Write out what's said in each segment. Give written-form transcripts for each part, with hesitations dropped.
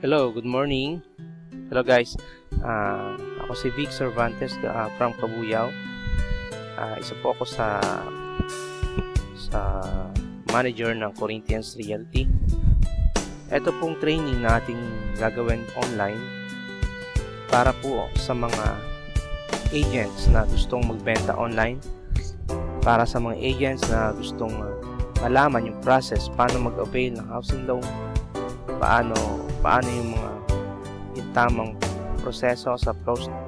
Hello, good morning. Hello guys. Ako si Vic Cervantes from Cabuyao. Isa po ako sa manager ng Corinthians Realty. Ito pong training na ating gagawin online para po sa mga agents na gustong magbenta online, para sa mga agents na gustong malaman yung process, paano mag-avail ng housing loan, paano yung tamang proseso sa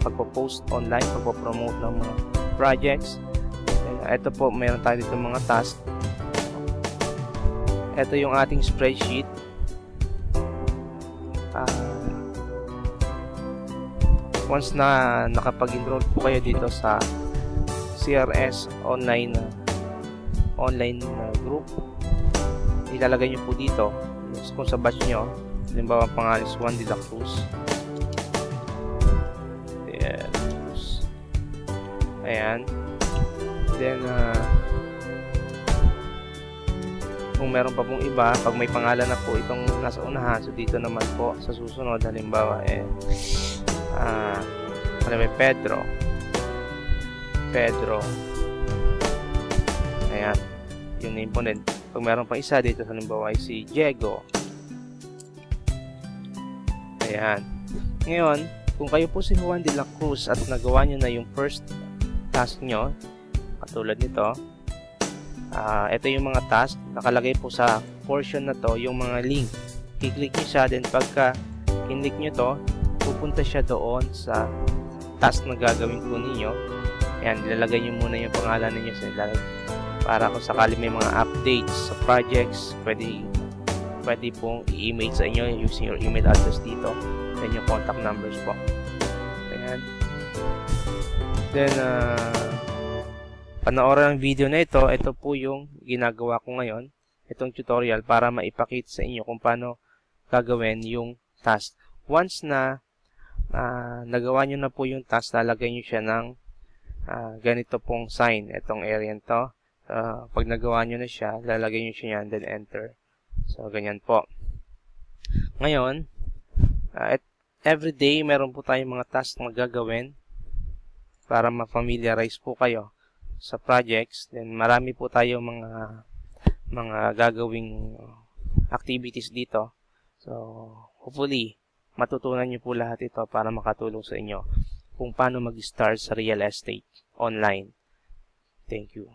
pagpo-post online, pagpo-promote ng mga projects. Ito po, meron tayo dito mga task. Ito yung ating spreadsheet. Once na nakapag-enroll po kayo dito sa CRS online group, ilalagay nyo po dito kung sa batch nyo. Halimbawa, pangalan is Juan de la Cruz. Ayan. Then, kung meron pa pong iba, pag may pangalan na po itong nasa unahan, so dito naman po sa susunod, halimbawa, may Pedro. Ayan. Yung name po din. Pag meron pa isa dito, halimbawa, ay si Diego. Ayan. Ngayon, kung kayo po si Juan de la Cruz at nagawa nyo na yung first task nyo, katulad nito, ito yung mga task, nakalagay po sa portion na to, yung mga link. I-click nyo siya, then pagka in-click nyo to, pupunta siya doon sa task na gagawin po ninyo. Ayan, ilalagay nyo muna yung pangalan ninyo para kung sakali may mga updates sa projects, pwede pong i-email sa inyo using your email address dito, then yung contact numbers po. Ayan. Then, panoorin ang video na ito. Ito po yung ginagawa ko ngayon, itong tutorial, para maipakita sa inyo kung paano gagawin yung task. Once na nagawa nyo na po yung task, lalagay nyo siya ng ganito pong sign, itong area to. Pag nagawa nyo na siya, lalagay nyo siya yan, then enter. So, ganyan po. Ngayon, everyday, meron po tayong mga tasks na gagawin para ma-familiarize po kayo sa projects. Then, marami po tayong mga gagawing activities dito. So, hopefully, matutunan nyo po lahat ito para makatulong sa inyo kung paano mag-start sa real estate online. Thank you.